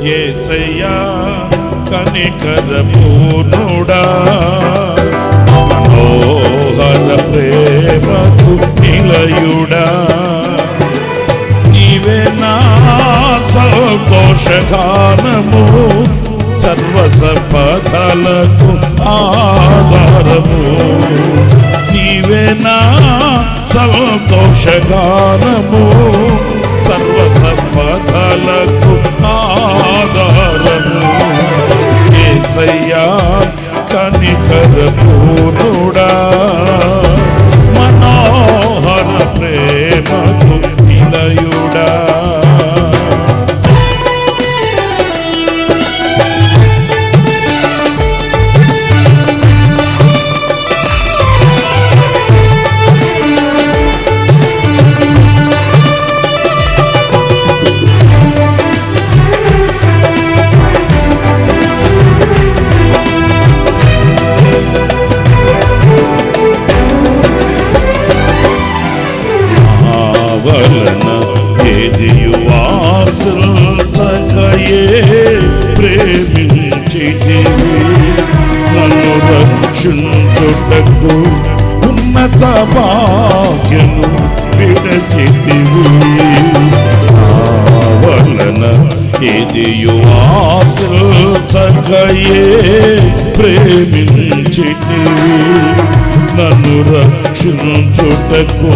యేసయ్యా కనికర పూర్ణుడా, మనోహర ప్రేమకు నిలయుడా, నీవే నా సంతోషగానము, సర్వ సంపదలకు ఆధారము, నీవే నా సంతోషగానము, సర్వ సంపదలకు ఆధారము. యేసయ్యా కనికర పూర్ణుడా, మనోహర ప్రేమకు నిలయుడా. వలన ఏదియు ఆశించకయే ప్రేమించితివి, నన్ను రక్షించుటకు ఉన్నత భాగ్యము విడచితివి. వలన ఏదియు ఆశించకయే ప్రేమించితివి, నన్ను రక్షించుటకు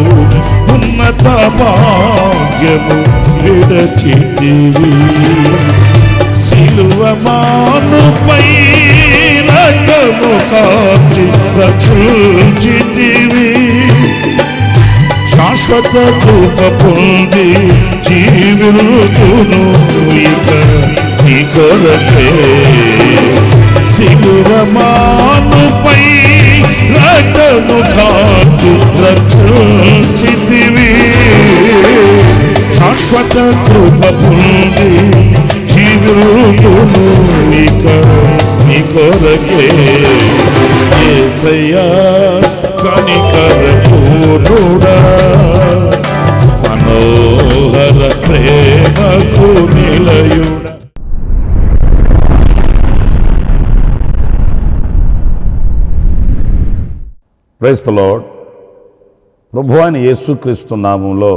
ఉన్నత భాగ్యము విడచితివి. సిలువ మానుపై రక్తము కార్చి రక్షించితివి, శాశ్వత కృప పొంది జీవితును ఇక నీ కొరకే. సిలువ మానుపై రక్తము కార్చి రక్షించితివి, శాశ్వత కృప పొంది జీవితును ఇక నీ కొరకే. యేసయ్యా కనికర పూర్ణుడా, మనోహర ప్రేమకు నిలయుడా. Praise the lord. ప్రభువైన యేసుక్రీస్తు నామములో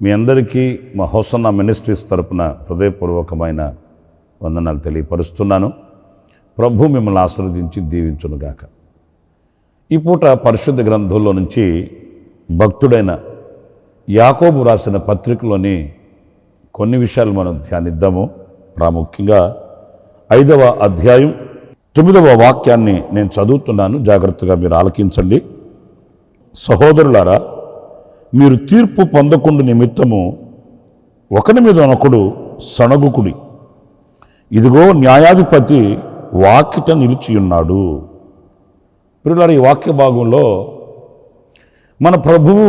మీ అందరికీ మా హోసన్న మినిస్ట్రీస్ తరపున హృదయపూర్వకమైన వందనాలు తెలియపరుస్తున్నాను. ప్రభు మిమ్మల్ని ఆశీర్వదించి దీవించునుగాక. ఈ పూట పరిశుద్ధ గ్రంథంలో నుంచి భక్తుడైన యాకోబు రాసిన పత్రికలోని కొన్ని విషయాలు మనం ధ్యానిద్దాము. ప్రాముఖ్యంగా 5వ అధ్యాయం 9వ వాక్యాన్ని నేను చదువుతున్నాను, జాగ్రత్తగా మీరు ఆలకించండి. సహోదరులారా, మీరు తీర్పు పొందకుండా నిమిత్తము ఒకని మీద ఒకడు సణగుకుడి. ఇదిగో న్యాయాధిపతి వాకిట నిలిచియున్నాడు. ప్రియులారా, ఈ వాక్య భాగంలో మన ప్రభువు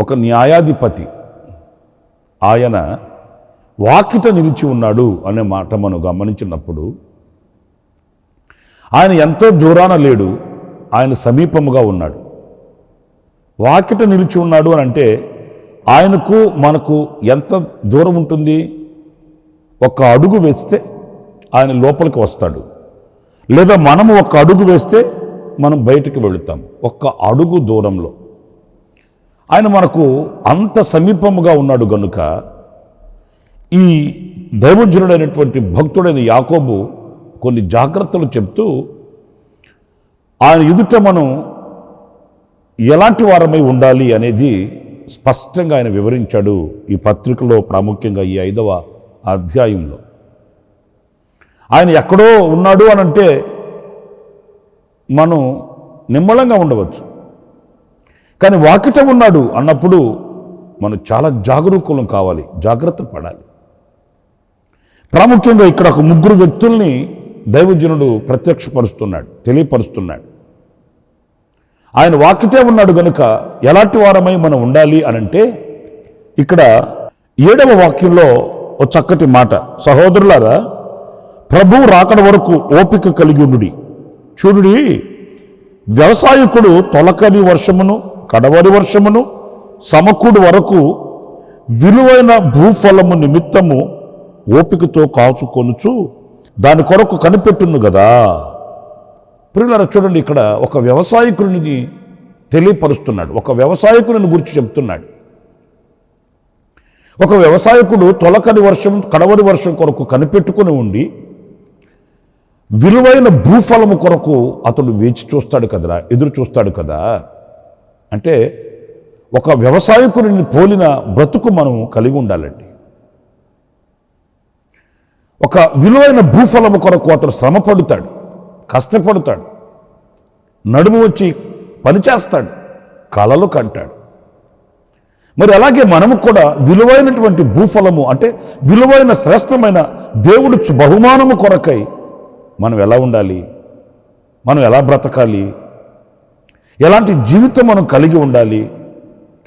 ఒక న్యాయాధిపతి, ఆయన వాకిట నిలిచి ఉన్నాడు అనే మాట మనం గమనించినప్పుడు ఆయన ఎంతో దూరాన లేడు, ఆయన సమీపముగా ఉన్నాడు. వాకిట నిలిచి ఉన్నాడు అని అంటే ఆయనకు మనకు ఎంత దూరం ఉంటుంది? ఒక అడుగు వేస్తే ఆయన లోపలికి వస్తాడు, లేదా మనము ఒక అడుగు వేస్తే మనం బయటికి వెళుతాం. ఒక్క అడుగు దూరంలో ఆయన మనకు అంత సమీపముగా ఉన్నాడు గనుక ఈ దైవజనుడైనటువంటి భక్తుడైన యాకోబు కొన్ని జాగ్రత్తలు చెప్తూ ఆయన ఎదుట మనం ఎలాంటి వారమై ఉండాలి అనేది స్పష్టంగా ఆయన వివరించాడు ఈ పత్రికలో, ప్రాముఖ్యంగా ఈ 5వ అధ్యాయంలో. ఆయన ఎక్కడో ఉన్నాడు అనంటే మనం నిమ్మలంగా ఉండవచ్చు, కానీ వాకిట ఉన్నాడు అన్నప్పుడు మనం చాలా జాగరూకులం కావాలి, జాగ్రత్త పడాలి. ప్రాముఖ్యంగా ఇక్కడ ఒక 3 వ్యక్తుల్ని దైవజనుడు ప్రత్యక్షపరుస్తున్నాడు, తెలియపరుస్తున్నాడు. ఆయన వాకిటే ఉన్నాడు గనుక ఎలాంటి వారమై మనం ఉండాలి అనంటే ఇక్కడ 7వ వాక్యంలో ఒక చక్కటి మాట, సహోదరులారా ప్రభువు రాకడ వరకు ఓపిక కలిగి ఉండుడి. చూడుడి, వ్యవసాయకుడు తొలకరి వర్షమును కడవరి వర్షమును సమకూడు వరకు విలువైన భూఫలము నిమిత్తము ఓపికతో కాచుకొనుచు దాని కొరకు కనిపెట్టును కదా. ప్రియులారా చూడండి, ఇక్కడ ఒక వ్యవసాయకుడిని తెలియపరుస్తున్నాడు, ఒక వ్యవసాయకుడిని గురించి చెప్తున్నాడు. ఒక వ్యవసాయకుడు తొలకరి వర్షం కడవరి వర్షం కొరకు కనిపెట్టుకుని ఉండి విలువైన భూఫలము కొరకు అతడు వేచి చూస్తాడు కదరా, ఎదురు చూస్తాడు కదా. అంటే ఒక వ్యవసాయకుడిని పోలిన బ్రతుకు మనం కలిగి ఉండాలండి. ఒక విలువైన భూఫలము కొరకు అతడు శ్రమ పడుతాడు, కష్టపడతాడు, నడుము వచ్చి పనిచేస్తాడు, కలలు కంటాడు. మరి అలాగే మనము కూడా విలువైనటువంటి భూఫలము అంటే విలువైన శ్రేష్టమైన దేవుడు బహుమానము కొరకై మనం ఎలా ఉండాలి, మనం ఎలా బ్రతకాలి, ఎలాంటి జీవితం మనం కలిగి ఉండాలి.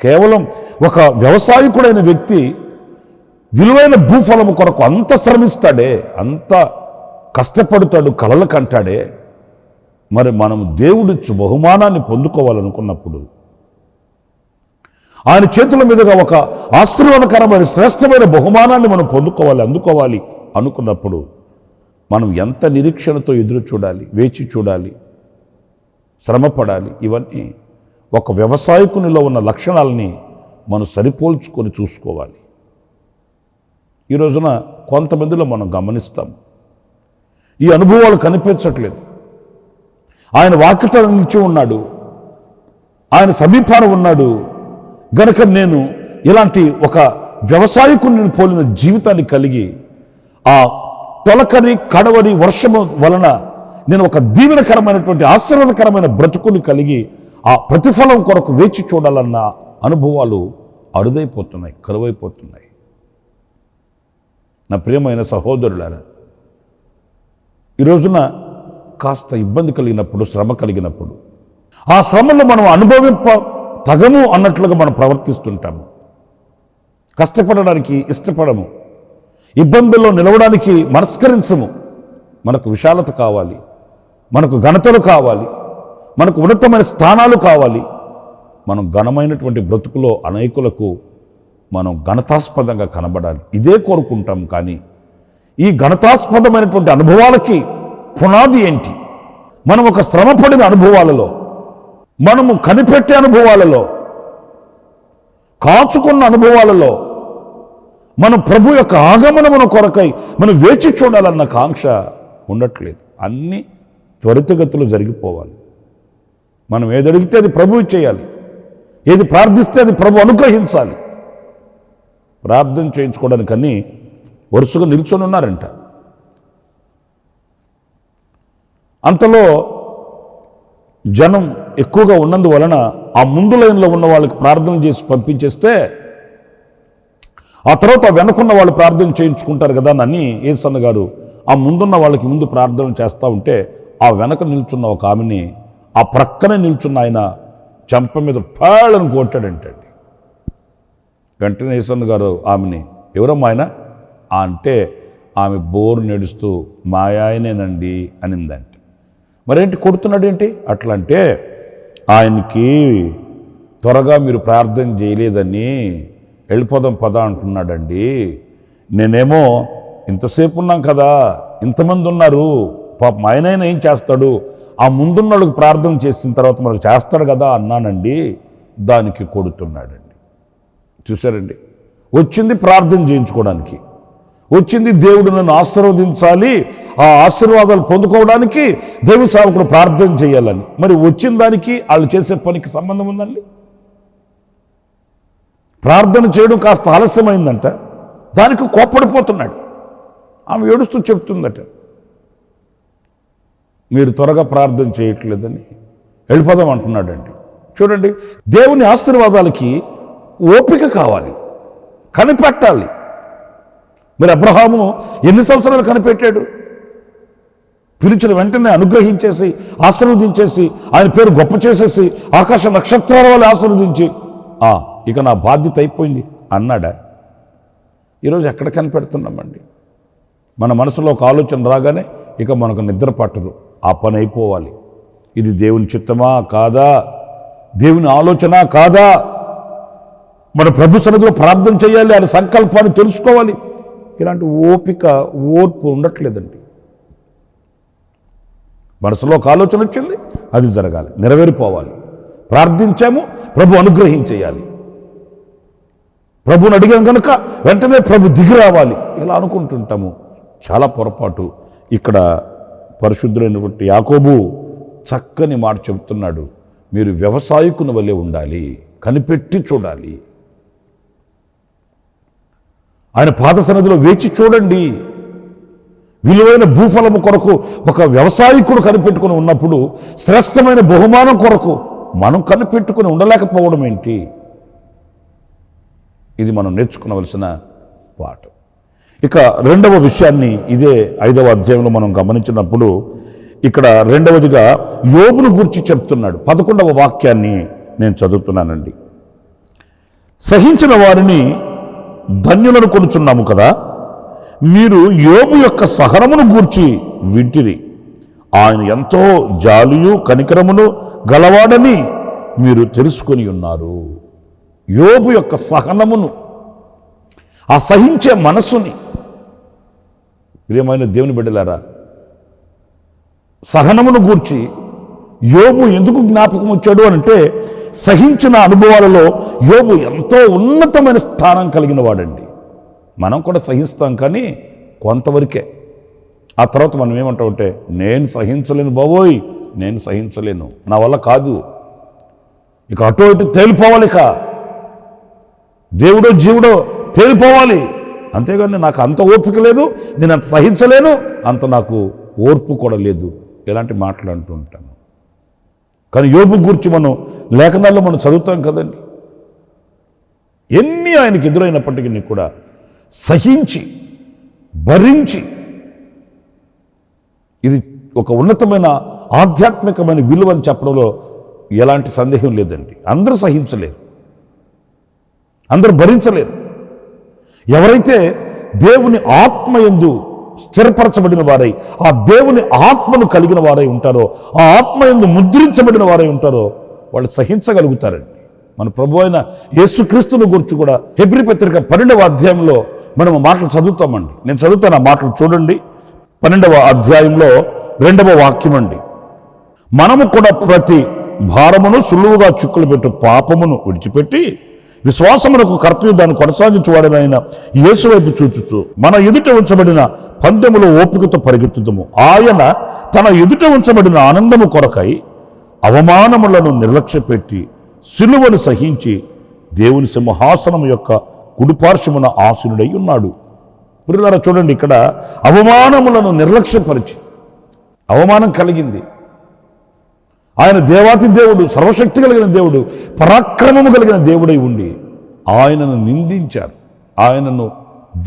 కేవలం ఒక వ్యవసాయకుడైన వ్యక్తి విలువైన భూఫలము కొరకు అంత శ్రమిస్తాడే, అంత కష్టపడతాడు, కలలు కంటాడే. మరి మనం దేవుడిచ్చు బహుమానాన్ని పొందుకోవాలనుకున్నప్పుడు, ఆయన చేతుల మీదుగా ఒక ఆశీర్వాదకరమైన శ్రేష్టమైన బహుమానాన్ని మనం అందుకోవాలి అనుకున్నప్పుడు మనం ఎంత నిరీక్షణతో ఎదురు చూడాలి, వేచి చూడాలి, శ్రమపడాలి. ఇవన్నీ ఒక వ్యవసాయకునిలో ఉన్న లక్షణాలని మనం సరిపోల్చుకొని చూసుకోవాలి. ఈ రోజున కొంతమందిలో మనం గమనిస్తాం, ఈ అనుభవాలు కనిపించట్లేదు. ఆయన వాకిట నిలిచి ఉన్నాడు, ఆయన సమీపాన ఉన్నాడు గనక నేను ఇలాంటి ఒక వ్యవసాయకుని పోలిన జీవితాన్ని కలిగి ఆ తొలకరి కడవరి వర్షము వలన నేను ఒక దీవెనకరమైనటువంటి ఆశీర్వాదకరమైన బ్రతుకుని కలిగి ఆ ప్రతిఫలం కొరకు వేచి చూడాలన్న అనుభవాలు అరుదైపోతున్నాయి, కరువైపోతున్నాయి. నా ప్రియమైన సహోదరులారా, ఈ రోజున కాస్త ఇబ్బంది కలిగినప్పుడు, శ్రమ కలిగినప్పుడు ఆ శ్రమను మనం తగము అన్నట్లుగా మనం ప్రవర్తిస్తుంటాము. కష్టపడడానికి ఇష్టపడము, ఇబ్బందుల్లో నిలవడానికి మనస్కరించము. మనకు విశాలత కావాలి, మనకు ఘనతలు కావాలి, మనకు ఉన్నతమైన స్థానాలు కావాలి. మనం ఘనమైనటువంటి బ్రతుకులో అనేకులకు మనం ఘనతాస్పదంగా కనబడాలి, ఇదే కోరుకుంటాం. కానీ ఈ ఘనతాస్పదమైనటువంటి అనుభవాలకి పునాది ఏంటి? మనం ఒక శ్రమపడిన అనుభవాలలో, మనము కనిపెట్టే అనుభవాలలో, కాచుకున్న అనుభవాలలో, మన ప్రభు యొక్క ఆగమనమున కొరకై మనం వేచి చూడాలన్న కాంక్ష ఉండట్లేదు. అన్నీ త్వరితగతులు జరిగిపోవాలి. మనం ఏది అడిగితే అది ప్రభువు చేయాలి, ఏది ప్రార్థిస్తే అది ప్రభు అనుగ్రహించాలి. ప్రార్థన చేయించుకోవడానికని వరుసగా నిల్చొని ఉన్నారంట. అంతలో జనం ఎక్కువగా ఉన్నందువలన ఆ ముందు లైన్లో ఉన్న వాళ్ళకి ప్రార్థన చేసి పంపించేస్తే ఆ తర్వాత వెనకున్న వాళ్ళు ప్రార్థన చేయించుకుంటారు కదా అని యేసన్న గారు ఆ ముందున్న వాళ్ళకి ముందు ప్రార్థన చేస్తూ ఉంటే ఆ వెనక నిల్చున్న ఒక ఆమెని ఆ ప్రక్కనే నిల్చున్న ఆయన చెంప మీద పాళ్ళని కొట్టాడంటండి. వెంటనే యేసన్న గారు ఆమెని, ఎవరమ్మా ఆయన అంటే ఆమె బోరు నడుస్తూ మా ఆయనేనండి అనిందంట. మరేంటి కొడుతున్నాడు ఏంటి అట్లా అంటే, ఆయనకి త్వరగా మీరు ప్రార్థన చేయలేదని వెళ్ళిపోదాం పదా అంటున్నాడండి. నేనేమో ఇంతసేపు ఉన్నాం కదా, ఇంతమంది ఉన్నారు, పాపం ఆయనైనా ఏం చేస్తాడు, ఆ ముందున్న వాళ్ళకి ప్రార్థన చేసిన తర్వాత మనకు చేస్తాడు కదా అన్నానండి. దానికి కొడుతున్నాడండి. చూశారండి, వచ్చింది ప్రార్థన చేయించుకోవడానికి, వచ్చింది దేవుడు నన్ను ఆశీర్వదించాలి, ఆ ఆశీర్వాదాలు పొందుకోవడానికి దేవుని సేవకుడు ప్రార్థన చేయాలని. మరి వచ్చిన దానికి వాళ్ళు చేసే పనికి సంబంధం ఉందండి? ప్రార్థన చేయడం కాస్త ఆలస్యమైందంట, దానికి కోప్పడిపోతున్నాడు. ఆమె ఏడుస్తూ చెప్తుందట, మీరు త్వరగా ప్రార్థన చేయట్లేదని వెళ్ళిపోదాం అంటున్నాడండి. చూడండి, దేవుని ఆశీర్వాదాలకి ఓపిక కావాలి, కనిపెట్టాలి. మరి అబ్రహాము ఎన్ని సంవత్సరాలు కనిపెట్టాడు? పిలిచిన వెంటనే అనుగ్రహించేసి, ఆశీర్వదించేసి, ఆయన పేరు గొప్ప చేసేసి, ఆకాశ నక్షత్రాల వల్ల ఆశీర్వదించి, ఇక నా బాధ్యత అయిపోయింది అన్నాడా? ఈరోజు ఎక్కడ కనిపెడుతున్నామండి? మన మనసులో ఒక ఆలోచన రాగానే ఇక మనకు నిద్ర పట్టదు, ఆ పని అయిపోవాలి. ఇది దేవుని చిత్తమా కాదా, దేవుని ఆలోచన కాదా, మన ప్రభు సన్నిధిలో ప్రార్థన చేయాలి, ఆయన సంకల్పాన్ని తెలుసుకోవాలి. ఇలాంటి ఓర్పు ఉండట్లేదండి. మనసులో ఒక ఆలోచన వచ్చింది, అది జరగాలి, నెరవేరిపోవాలి. ప్రార్థించాము, ప్రభు అనుగ్రహించేయాలి. ప్రభుని అడిగాం కనుక వెంటనే ప్రభు దిగి రావాలి, ఇలా అనుకుంటుంటాము. చాలా పొరపాటు. ఇక్కడ పరిశుద్ధులైనటువంటి యాకోబు చక్కని మాట చెబుతున్నాడు. మీరు వ్యవసాయకుని వలె ఉండాలి, కనిపెట్టి చూడాలి. ఆయన పాద సన్నిధిలో వేచి చూడండి. విలువైన భూఫలము కొరకు ఒక వ్యవసాయకుడు కనిపెట్టుకుని ఉన్నప్పుడు శ్రేష్టమైన బహుమానం కొరకు మనం కనిపెట్టుకుని ఉండలేకపోవడం ఏంటి? ఇది మనం నేర్చుకునవలసిన పాఠం. ఇక రెండవ విషయాన్ని ఇదే 5వ అధ్యాయంలో మనం గమనించినప్పుడు ఇక్కడ రెండవదిగా యోబును గురించి చెప్తున్నాడు. 11వ వాక్యాన్ని నేను చదువుతున్నానండి. సహించిన వారిని ధన్యులను కొనుచున్నాము కదా, మీరు యోబు యొక్క సహనమును గూర్చి వింటిరి. ఆయన ఎంతో జాలియు కనికరమును గలవాడని మీరు తెలుసుకొని ఉన్నారు. యోబు యొక్క సహనమును, ఆ సహించే మనస్సుని, ప్రియమైన దేవుని బిడ్డలారా, సహనమును గూర్చి యోబు ఎందుకు జ్ఞాపకం వచ్చాడు అంటే సహించిన అనుభవాలలో యోబు ఎంతో ఉన్నతమైన స్థానం కలిగిన వాడండి. మనం కూడా సహిస్తాం, కానీ కొంతవరకే. ఆ తర్వాత మనం ఏమంటామంటే, నేను సహించలేను బాబోయ్, నేను సహించలేను, నా వల్ల కాదు, ఇక అటు ఇటు తేలిపోవాలి, ఇక దేవుడో జీవుడో తేలిపోవాలి, అంతేగాని నాకు అంత ఓపిక లేదు, నేను అంత సహించలేను, అంత నాకు ఓర్పు కూడా లేదు, ఇలాంటి మాటలు అంటూ ఉంటాను. కానీ యోబు గురించి మనం లేఖనాల్లో మనం చదువుతాం కదండి. ఎన్ని ఆయనకి ఎదురైనప్పటికీ కూడా సహించి భరించి, ఇది ఒక ఉన్నతమైన ఆధ్యాత్మికమైన విలువ అని చెప్పడంలో ఎలాంటి సందేహం లేదండి. అందరూ సహించలేరు, అందరూ భరించలేరు. ఎవరైతే దేవుని ఆత్మయందు స్థిరపరచబడిన వారై, ఆ దేవుని ఆత్మను కలిగిన వారై ఉంటారో, ఆ ఆత్మయందు ముద్రించబడిన వారై ఉంటారో, వాళ్ళు సహించగలుగుతారండి. మన ప్రభు అయిన యేసుక్రీస్తుని గురించి కూడా హెబ్రీ పత్రిక 12వ అధ్యాయంలో మనం మాటలు చదువుతామండి. నేను చదువుతాను, ఆ మాటలు చూడండి. 12వ అధ్యాయంలో 2వ వాక్యం అండి. మనము కూడా ప్రతి భారమును సులువుగా చిక్కులు పెట్టు పాపమును విడిచిపెట్టి విశ్వాసమునకు కర్తవ్యం దాన్ని కొనసాగించువాడనైన యేసు వైపు చూచుచు మన ఎదుట ఉంచబడిన పందెములో ఓపికతో పరిగెత్తుదము. ఆయన తన ఎదుట ఉంచబడిన ఆనందము కొరకై అవమానములను నిర్లక్ష్యపెట్టి సిలువను సహించి దేవుని సింహాసనం యొక్క కుడిపార్శ్వమున ఆసీనుడై ఉన్నాడు. ప్రియులారా చూడండి, ఇక్కడ అవమానములను నిర్లక్ష్యపరిచి, అవమానం కలిగింది. ఆయన దేవాతి దేవుడు, సర్వశక్తి కలిగిన దేవుడు, పరాక్రమము కలిగిన దేవుడై ఉండి ఆయనను నిందించారు, ఆయనను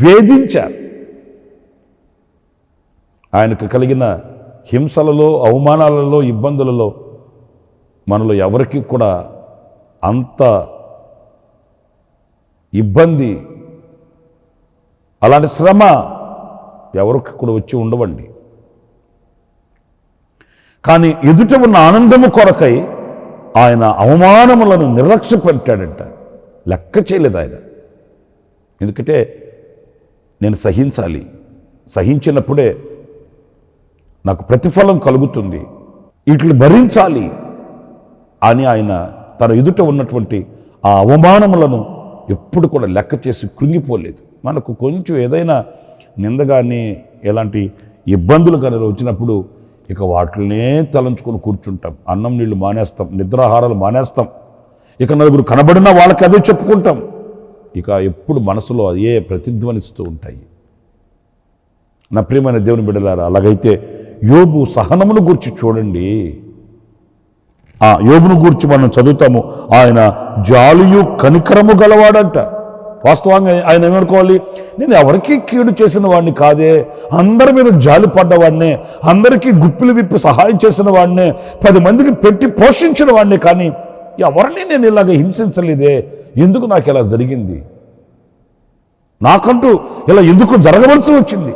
వేధించారు. ఆయనకు కలిగిన హింసలలో, అవమానాలలో, ఇబ్బందులలో మనలో ఎవరికి కూడా అంత ఇబ్బంది, అలాంటి శ్రమ ఎవరికి కూడా వచ్చి ఉండవండి. కానీ ఎదుట ఉన్న ఆనందము కొరకై ఆయన అవమానములను నిర్లక్ష్యపెట్టాడంట, లెక్క చేయలేదు ఆయన. ఎందుకంటే నేను సహించాలి, సహించినప్పుడే నాకు ప్రతిఫలం కలుగుతుంది, వీటిని భరించాలి అని ఆయన తన ఎదుట ఉన్నటువంటి ఆ అవమానములను ఎప్పుడు కూడా లెక్క చేసి కృంగిపోలేదు. మనకు కొంచెం ఏదైనా నింద కానీ ఎలాంటి ఇబ్బందులు కానీ వచ్చినప్పుడు ఇక వాటినే తలంచుకొని కూర్చుంటాం, అన్నం నీళ్లు మానేస్తాం, నిద్రాహారాలు మానేస్తాం, ఇక నలుగురు కనబడినా వాళ్ళకి అదే చెప్పుకుంటాం. ఇక ఎప్పుడు మనసులో అదే ప్రతిధ్వనిస్తూ ఉంటాయి. నా ప్రియమైన దేవుని బిడ్డలారా, అలాగైతే యోబు సహనమును గూర్చి చూడండి. ఆ యోబును గూర్చి మనం చదువుతాము, ఆయన జాలియు కనికరము గలవాడంట. వాస్తవంగా ఆయన ఏమనుకోవాలి, నేను ఎవరికి కీడు చేసిన వాడిని కాదే, అందరి మీద జాలి పడ్డవాడినే, అందరికీ గుప్పిలు విప్పి సహాయం చేసిన వాడినే, 10 మందికి పెట్టి పోషించిన వాడినే, కానీ ఎవరిని నేను ఇలాగ హింసించలేదే, ఎందుకు నాకు ఇలా జరిగింది, నాకంటూ ఇలా ఎందుకు జరగవలసి వచ్చింది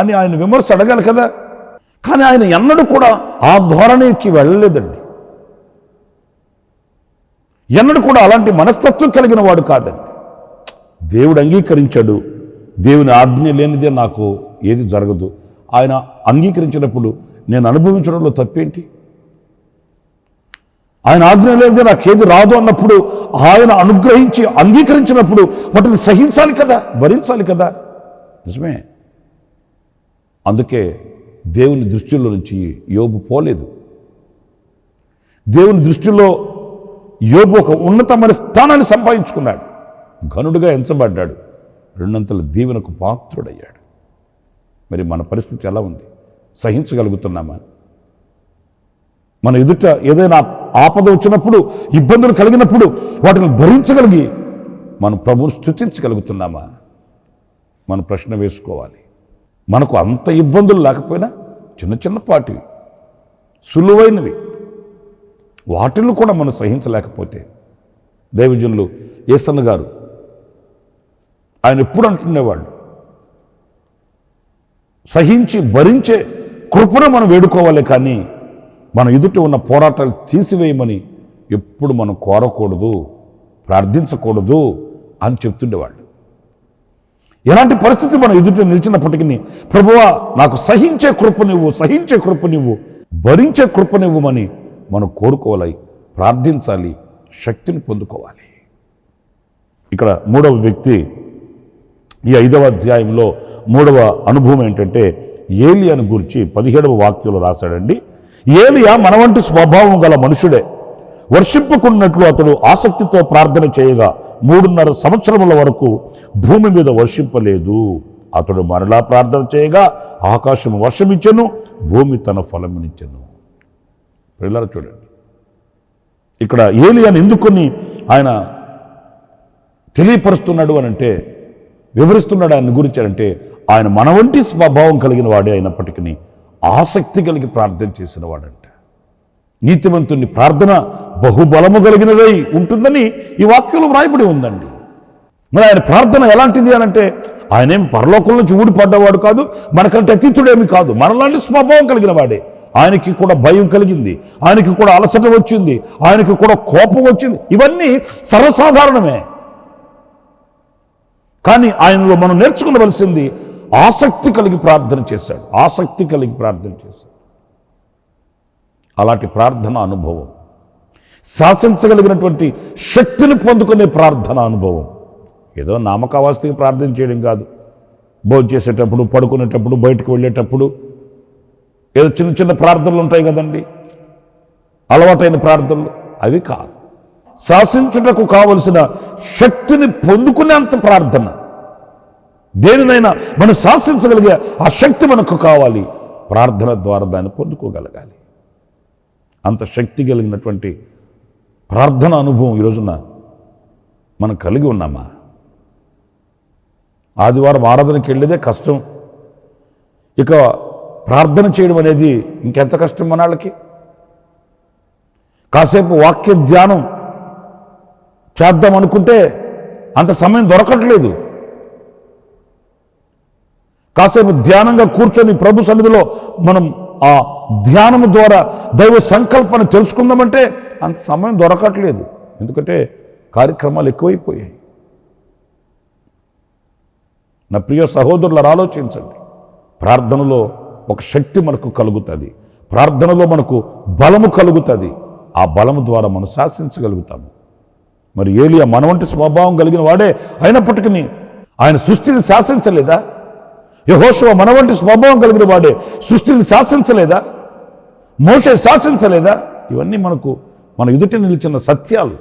అని ఆయన విమర్శ అడగాలి కదా. కానీ ఆయన ఎన్నడూ కూడా ఆ ధోరణికి వెళ్ళలేదండి. ఎన్నడూ కూడా అలాంటి మనస్తత్వం కలిగిన వాడు కాదండి. దేవుడు అంగీకరించాడు, దేవుని ఆజ్ఞ లేనిదే నాకు ఏది జరగదు. ఆయన అంగీకరించినప్పుడు నేను అనుభవించడంలో తప్పేంటి? ఆయన ఆజ్ఞ లేనిదే నాకు ఏది రాదు అన్నప్పుడు, ఆయన అనుగ్రహించి అంగీకరించినప్పుడు వాటిని సహించాలి కదా, భరించాలి కదా. నిజమే. అందుకే దేవుని దృష్టిలో నుంచి యోబు పోలేదు. దేవుని దృష్టిలో యోబు ఒక ఉన్నతమైన స్థానాన్ని సంపాదించుకున్నాడు, ఘనుడిగా ఎంచబడ్డాడు, రెండంతల దీవెనకు పాత్రుడయ్యాడు. మరి మన పరిస్థితి ఎలా ఉంది? సహించగలుగుతున్నామా? మన ఎదుట ఏదైనా ఆపద వచ్చినప్పుడు, ఇబ్బందులు కలిగినప్పుడు వాటిని భరించగలిగి మనం ప్రభువును స్తుతించగలుగుతున్నామా? మనం ప్రశ్న వేసుకోవాలి. మనకు అంత ఇబ్బందులు లేకపోయినా చిన్న చిన్నపాటివి, సులువైనవి, వాటిని కూడా మనం సహించలేకపోతే, దైవజనులు యేసన్న గారు ఆయన ఎప్పుడు అంటునేవాళ్ళు, సహించి భరించే కృపను మనం వేడుకోవాలి, కానీ మన ఎదుట ఉన్న పోరాటాలు తీసివేయమని ఎప్పుడు మనం కోరకూడదు, ప్రార్థించకూడదు అని చెప్తుండేవాళ్ళు. ఎలాంటి పరిస్థితి మన ఎదుట నిలిచినప్పటికీ, ప్రభువా నాకు సహించే కృపనివ్వు, సహించే కృపనివ్వు, భరించే కృపనివ్వమని మనం కోరుకోవాలి, ప్రార్థించాలి, శక్తిని పొందుకోవాలి. ఇక్కడ మూడవ వ్యక్తి, ఈ 5వ అధ్యాయంలో మూడవ అనుభవం ఏంటంటే, ఏలియాను గురించి 17వ వాక్యంలో రాశాడండి. ఏలియా మన వంటి స్వభావం గల మనుషుడే. వర్షింపుకున్నట్లు అతడు ఆసక్తితో ప్రార్థన చేయగా 3.5 సంవత్సరముల వరకు భూమి మీద వర్షింపలేదు. అతడు మరలా ప్రార్థన చేయగా ఆకాశం వర్షమిచ్చెను, భూమి తన ఫలమునిచ్చెను. పిల్లలు చూడండి, ఇక్కడ ఏలియాను ఎందుకొని ఆయన తెలియపరుస్తున్నాడు అని అంటే, వివరిస్తున్నాడు ఆయన గురించి అంటే, ఆయన మన వంటి స్వభావం కలిగిన వాడే అయినప్పటికీ ఆసక్తి కలిగి ప్రార్థన చేసిన వాడంట. నీతిమంతుని ప్రార్థన బహుబలము కలిగినదై ఉంటుందని ఈ వాక్యంలో వ్రాయబడి ఉందండి. మరి ఆయన ప్రార్థన ఎలాంటిది అని అంటే, ఆయనేం పరలోకం నుంచి ఊడిపడ్డవాడు కాదు, మనకంటే అతీతుడేమి కాదు, మనలాంటి స్వభావం కలిగిన వాడే. ఆయనకి కూడా భయం కలిగింది, ఆయనకి కూడా అలసట వచ్చింది, ఆయనకి కూడా కోపం వచ్చింది, ఇవన్నీ సర్వసాధారణమే. కానీ ఆయనలో మనం నేర్చుకునవలసింది ఆసక్తి కలిగి ప్రార్థన చేశాడు, ఆసక్తి కలిగి ప్రార్థన చేశాడు. అలాంటి ప్రార్థన అనుభవం, శాసించగలిగినటువంటి శక్తిని పొందుకునే ప్రార్థన అనుభవం. ఏదో నామకావాస్తికి ప్రార్థన చేయడం కాదు, భోజనం చేసేటప్పుడు, పడుకునేటప్పుడు, బయటకు వెళ్ళేటప్పుడు ఏదో చిన్న చిన్న ప్రార్థనలు ఉంటాయి కదండి, అలవాటైన ప్రార్థనలు, అవి కాదు. శాసించుటకు కావలసిన శక్తిని పొందుకునేంత ప్రార్థన. దేనినైనా మనం శాసించగలిగే ఆ శక్తి మనకు కావాలి, ప్రార్థన ద్వారా దాన్ని పొందుకోగలగాలి. అంత శక్తి కలిగినటువంటి ప్రార్థన అనుభవం ఈరోజున మనం కలిగి ఉన్నామా? ఆదివారం ఆరాధనకి వెళ్ళేదే కష్టం, ఇక ప్రార్థన చేయడం అనేది ఇంకెంత కష్టం మన వాళ్ళకి. కాసేపు వాక్య ధ్యానం చేద్దాం అనుకుంటే అంత సమయం దొరకట్లేదు. కాసేపు ధ్యానంగా కూర్చొని ప్రభు సన్నిధిలో మనం ఆ ధ్యానము ద్వారా దైవ సంకల్పాన్ని తెలుసుకుందామంటే అంత సమయం దొరకట్లేదు, ఎందుకంటే కార్యక్రమాలు ఎక్కువైపోయాయి. నా ప్రియ సహోదరులను ఆలోచించండి, ప్రార్థనలో ఒక శక్తి మనకు కలుగుతుంది, ప్రార్థనలో మనకు బలము కలుగుతుంది, ఆ బలము ద్వారా మనం శాసించగలుగుతాము. మరి ఏలియా మన వంటి స్వభావం కలిగిన వాడే అయినప్పటికీ ఆయన సృష్టిని శాసించలేదా? యెహోషువ మన వంటి స్వభావం కలిగిన వాడే, సృష్టిని శాసించలేదా? మోషే శాసించలేదా? ఇవన్నీ మనకు మన ఎదుట నిలిచిన సత్యాలు.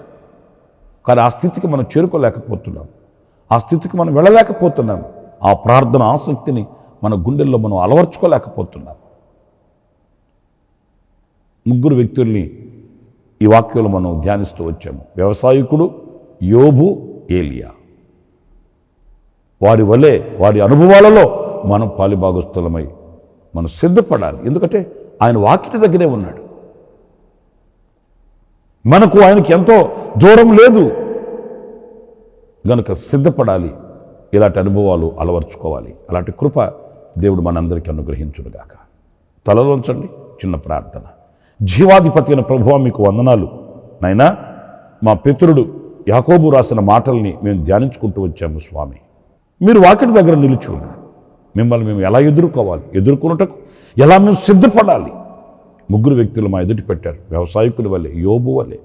కానీ ఆ స్థితికి మనం చేరుకోలేకపోతున్నాం, ఆ స్థితికి మనం వెళ్ళలేకపోతున్నాం, ఆ ప్రార్థన ఆసక్తిని మన గుండెల్లో మనం అలవర్చుకోలేకపోతున్నాం. 3 వ్యక్తుల్ని ఈ వాక్యంలో మనం ధ్యానిస్తూ వచ్చాము. వ్యవసాయకుడు, యోబు, ఏలియా. వారి వలె వారి అనుభవాలలో మనం పాలిభాగస్థులమై మనం సిద్ధపడాలి. ఎందుకంటే ఆయన వాకిటి దగ్గరే ఉన్నాడు, మనకు ఆయనకి ఎంతో దూరం లేదు గనుక సిద్ధపడాలి, ఇలాంటి అనుభవాలు అలవర్చుకోవాలి. అలాంటి కృప దేవుడు మనందరికీ అనుగ్రహించునుగాక. తలలోంచండి, చిన్న ప్రార్థన. జీవాధిపతి అయిన ప్రభువా మీకు వందనాలు నాయనా. మా పితరుడు యాకోబు రాసిన మాటల్ని మేము ధ్యానించుకుంటూ వచ్చాము స్వామి. మీరు వాకిటి దగ్గర నిలిచి ఉన్నారు. మిమ్మల్ని మేము ఎలా ఎదుర్కోవాలి, ఎదుర్కొనుటకు ఎలా మేము సిద్ధపడాలి? 3 వ్యక్తులు మా ఎదుటి పెట్టారు. వ్యవసాయకుల వల్లే, యోబు వల్లే.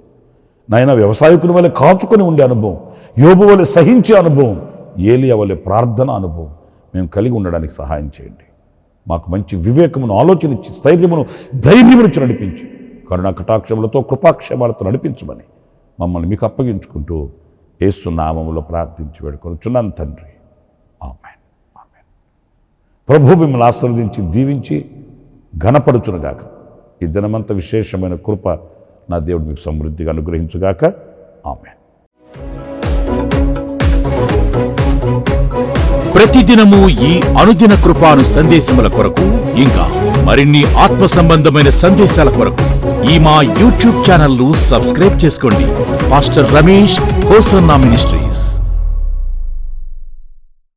నాయన వ్యవసాయకుల వల్లే కాచుకొని ఉండే అనుభవం, యోబు వల్లే సహించే అనుభవం, ఏలియా వల్లే ప్రార్థన అనుభవం మేము కలిగి ఉండడానికి సహాయం చేయండి. మాకు మంచి వివేకమును, ఆలోచన ఇచ్చి, స్థైర్యమును, ధైర్యమును ఇచ్చి నడిపించి, కరుణా కటాక్షములతో, కృపాక్షేమాలతో నడిపించమని మమ్మల్ని మీకు అప్పగించుకుంటూ యేసు నామములో ప్రార్థించి వేడుకొనుచున్నాను తండ్రి. ఆమేన్. ఆమేన్. ప్రభు మిమ్మల్ని ఆశీర్వదించి దీవించి ఘనపరచునుగాక. ఈ దినమంత విశేషమైన కృప నా దేవుడు మీకు సమృద్ధిగా అనుగ్రహించుగాక. ఆమేన్. ప్రతిదినము ఈ అనుదిన కృపాను సందేశముల కొరకు, ఇంకా మరిన్ని ఆత్మ సంబంధమైన సందేశాల కొరకు ఈ మా యూట్యూబ్ ఛానల్ ను సబ్స్క్రైబ్ చేసుకోండి. Pastor Ramesh hosanna ministries.